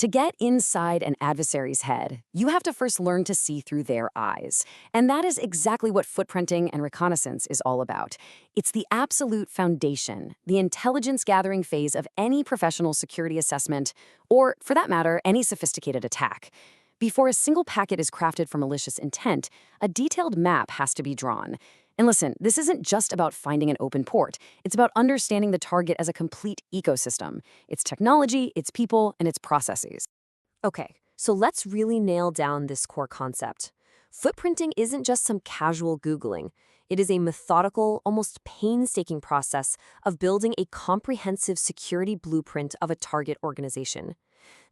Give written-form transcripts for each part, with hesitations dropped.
To get inside an adversary's head, you have to first learn to see through their eyes. And that is exactly what footprinting and reconnaissance is all about. It's the absolute foundation, the intelligence gathering phase of any professional security assessment, or, for that matter, any sophisticated attack. Before a single packet is crafted for malicious intent, a detailed map has to be drawn. And listen, this isn't just about finding an open port. It's about understanding the target as a complete ecosystem. Its technology, its people, and its processes. Okay, so let's really nail down this core concept. Footprinting isn't just some casual Googling. It is a methodical, almost painstaking process of building a comprehensive security blueprint of a target organization.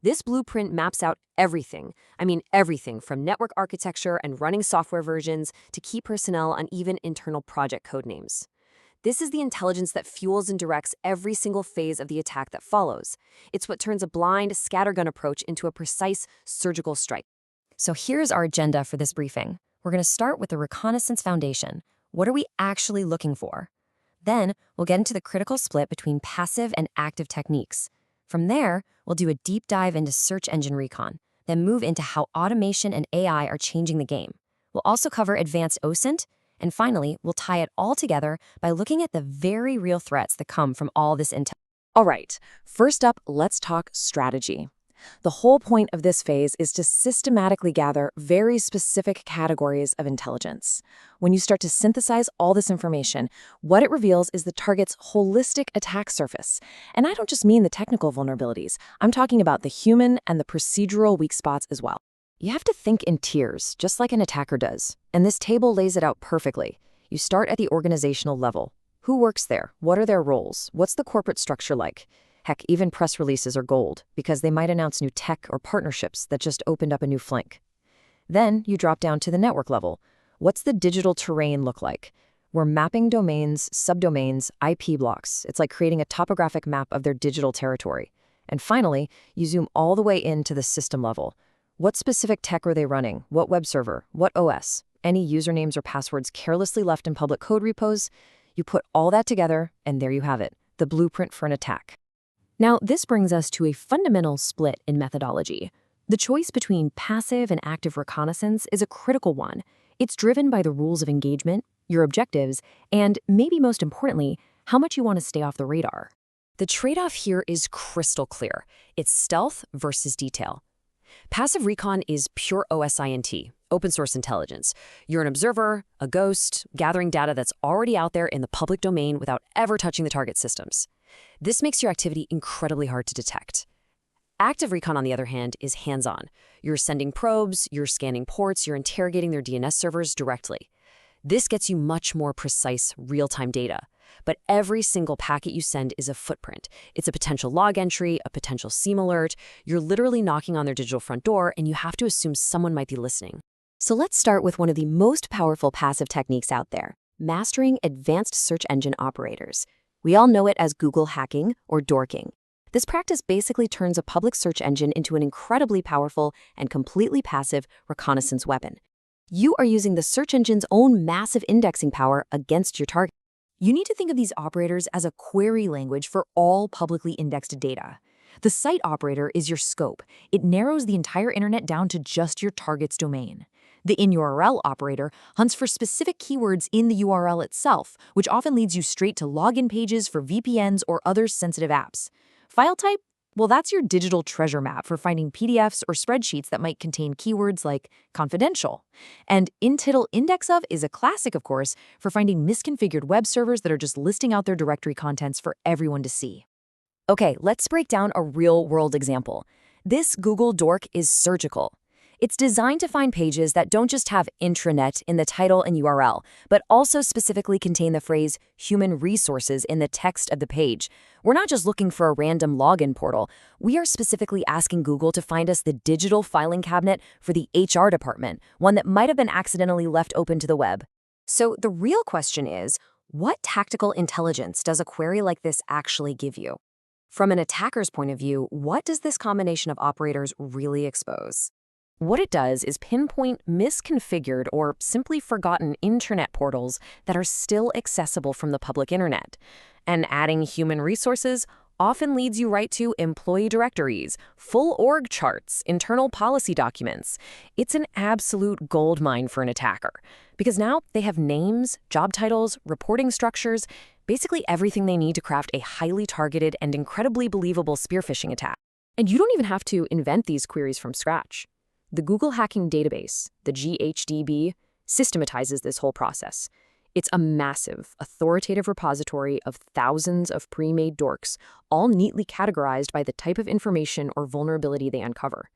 This blueprint maps out everything. I mean everything from network architecture and running software versions to key personnel and even internal project codenames. This is the intelligence that fuels and directs every single phase of the attack that follows. It's what turns a blind, scattergun approach into a precise, surgical strike. So here's our agenda for this briefing. We're going to start with the reconnaissance foundation. What are we actually looking for? Then we'll get into the critical split between passive and active techniques. From there, we'll do a deep dive into search engine recon, then move into how automation and AI are changing the game. We'll also cover advanced OSINT, and finally, we'll tie it all together by looking at the very real threats that come from all this intel. All right, first up, let's talk strategy. The whole point of this phase is to systematically gather very specific categories of intelligence. When you start to synthesize all this information, what it reveals is the target's holistic attack surface. And I don't just mean the technical vulnerabilities. I'm talking about the human and the procedural weak spots as well. You have to think in tiers, just like an attacker does. And this table lays it out perfectly. You start at the organizational level. Who works there? What are their roles? What's the corporate structure like? Heck, even press releases are gold, because they might announce new tech or partnerships that just opened up a new flank. Then you drop down to the network level. What's the digital terrain look like? We're mapping domains, subdomains, IP blocks. It's like creating a topographic map of their digital territory. And finally, you zoom all the way into the system level. What specific tech are they running? What web server? What OS? Any usernames or passwords carelessly left in public code repos? You put all that together, and there you have it, the blueprint for an attack. Now, this brings us to a fundamental split in methodology. The choice between passive and active reconnaissance is a critical one. It's driven by the rules of engagement, your objectives, and, maybe most importantly, how much you want to stay off the radar. The trade-off here is crystal clear. It's stealth versus detail. Passive recon is pure OSINT, open source intelligence. You're an observer, a ghost, gathering data that's already out there in the public domain without ever touching the target systems. This makes your activity incredibly hard to detect. Active recon, on the other hand, is hands-on. You're sending probes, you're scanning ports, you're interrogating their DNS servers directly. This gets you much more precise, real-time data. But every single packet you send is a footprint. It's a potential log entry, a potential SIEM alert. You're literally knocking on their digital front door, and you have to assume someone might be listening. So let's start with one of the most powerful passive techniques out there, mastering advanced search engine operators. We all know it as Google hacking or Dorking. This practice basically turns a public search engine into an incredibly powerful and completely passive reconnaissance weapon. You are using the search engine's own massive indexing power against your target. You need to think of these operators as a query language for all publicly indexed data. The site operator is your scope. It narrows the entire internet down to just your target's domain. The in-URL operator hunts for specific keywords in the URL itself, which often leads you straight to login pages for VPNs or other sensitive apps. File type? Well, that's your digital treasure map for finding PDFs or spreadsheets that might contain keywords like confidential. And intitle index of is a classic, of course, for finding misconfigured web servers that are just listing out their directory contents for everyone to see. Okay, let's break down a real-world example. This Google Dork is surgical. It's designed to find pages that don't just have intranet in the title and URL, but also specifically contain the phrase human resources in the text of the page. We're not just looking for a random login portal. We are specifically asking Google to find us the digital filing cabinet for the HR department, one that might have been accidentally left open to the web. So the real question is, what tactical intelligence does a query like this actually give you? From an attacker's point of view, what does this combination of operators really expose? What it does is pinpoint misconfigured or simply forgotten internet portals that are still accessible from the public internet. And adding human resources, often leads you right to employee directories, full org charts, internal policy documents. It's an absolute goldmine for an attacker, because now they have names, job titles, reporting structures, basically everything they need to craft a highly targeted and incredibly believable spear phishing attack. And you don't even have to invent these queries from scratch. The Google Hacking Database, the GHDB, systematizes this whole process. It's a massive, authoritative repository of thousands of pre-made dorks, all neatly categorized by the type of information or vulnerability they uncover.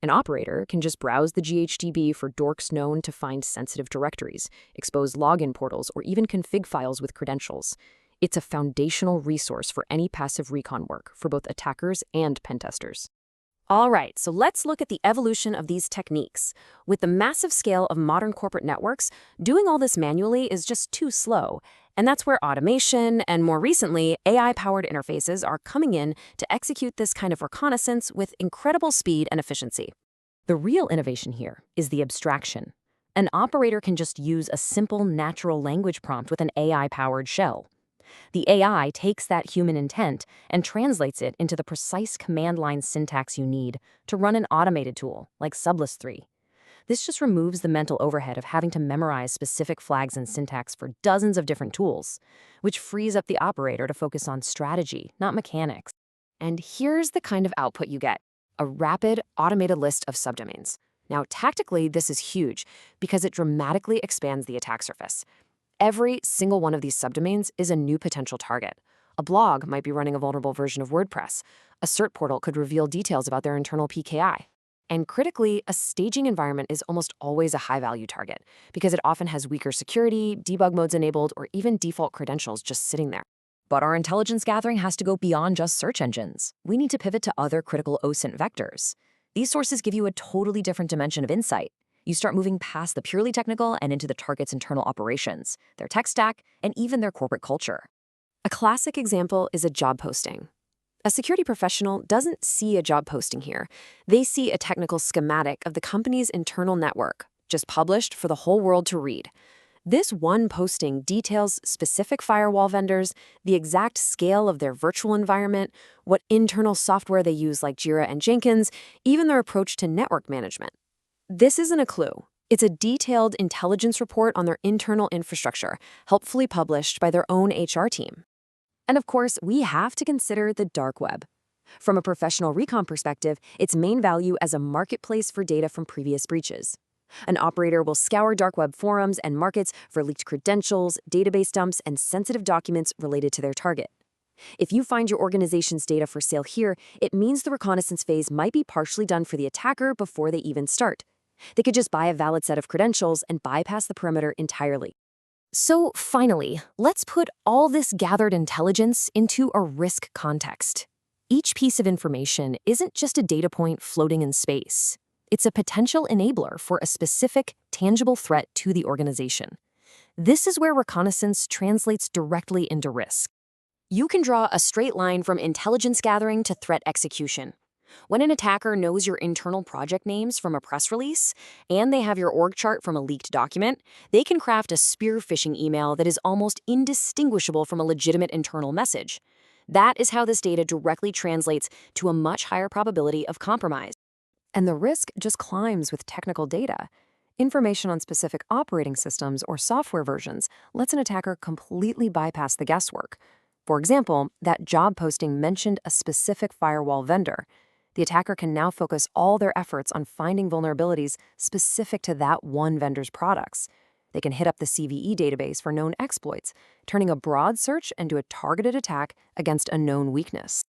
An operator can just browse the GHDB for dorks known to find sensitive directories, expose login portals, or even config files with credentials. It's a foundational resource for any passive recon work for both attackers and pen testers. All right, so let's look at the evolution of these techniques. With the massive scale of modern corporate networks, doing all this manually is just too slow. And that's where automation and, more recently, AI-powered interfaces are coming in to execute this kind of reconnaissance with incredible speed and efficiency. The real innovation here is the abstraction. An operator can just use a simple natural language prompt with an AI-powered shell. The AI takes that human intent and translates it into the precise command line syntax you need to run an automated tool like Sublist 3. This just removes the mental overhead of having to memorize specific flags and syntax for dozens of different tools, which frees up the operator to focus on strategy, not mechanics. And here's the kind of output you get: a rapid, automated list of subdomains. Now, tactically, this is huge because it dramatically expands the attack surface. Every single one of these subdomains is a new potential target. A blog might be running a vulnerable version of WordPress. A cert portal could reveal details about their internal PKI. And critically, a staging environment is almost always a high-value target because it often has weaker security, debug modes enabled, or even default credentials just sitting there. But our intelligence gathering has to go beyond just search engines. We need to pivot to other critical OSINT vectors. These sources give you a totally different dimension of insight. You start moving past the purely technical and into the target's internal operations, their tech stack, and even their corporate culture. A classic example is a job posting. A security professional doesn't see a job posting here. They see a technical schematic of the company's internal network, just published for the whole world to read. This one posting details specific firewall vendors, the exact scale of their virtual environment, what internal software they use like Jira and Jenkins, even their approach to network management. This isn't a clue. It's a detailed intelligence report on their internal infrastructure, helpfully published by their own HR team. And of course, we have to consider the dark web. From a professional recon perspective, its main value as a marketplace for data from previous breaches. An operator will scour dark web forums and markets for leaked credentials, database dumps, and sensitive documents related to their target. If you find your organization's data for sale here, it means the reconnaissance phase might be partially done for the attacker before they even start. They could just buy a valid set of credentials and bypass the perimeter entirely. So finally, let's put all this gathered intelligence into a risk context. Each piece of information isn't just a data point floating in space. It's a potential enabler for a specific, tangible threat to the organization. This is where reconnaissance translates directly into risk. You can draw a straight line from intelligence gathering to threat execution. When an attacker knows your internal project names from a press release, and they have your org chart from a leaked document, they can craft a spear phishing email that is almost indistinguishable from a legitimate internal message. That is how this data directly translates to a much higher probability of compromise. And the risk just climbs with technical data. Information on specific operating systems or software versions lets an attacker completely bypass the guesswork. For example, that job posting mentioned a specific firewall vendor. The attacker can now focus all their efforts on finding vulnerabilities specific to that one vendor's products. They can hit up the CVE database for known exploits, turning a broad search into a targeted attack against a known weakness.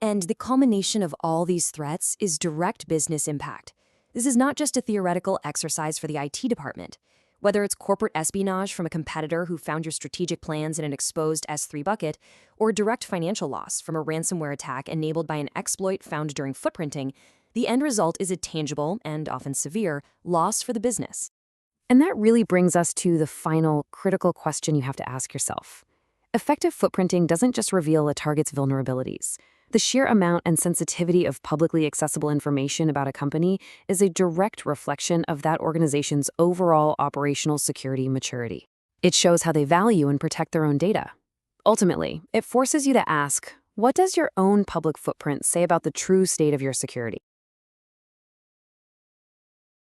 And the culmination of all these threats is direct business impact. This is not just a theoretical exercise for the IT department. Whether it's corporate espionage from a competitor who found your strategic plans in an exposed S3 bucket, or direct financial loss from a ransomware attack enabled by an exploit found during footprinting, the end result is a tangible, and often severe, loss for the business. And that really brings us to the final critical question you have to ask yourself. Effective footprinting doesn't just reveal a target's vulnerabilities. The sheer amount and sensitivity of publicly accessible information about a company is a direct reflection of that organization's overall operational security maturity. It shows how they value and protect their own data. Ultimately, it forces you to ask, What does your own public footprint say about the true state of your security?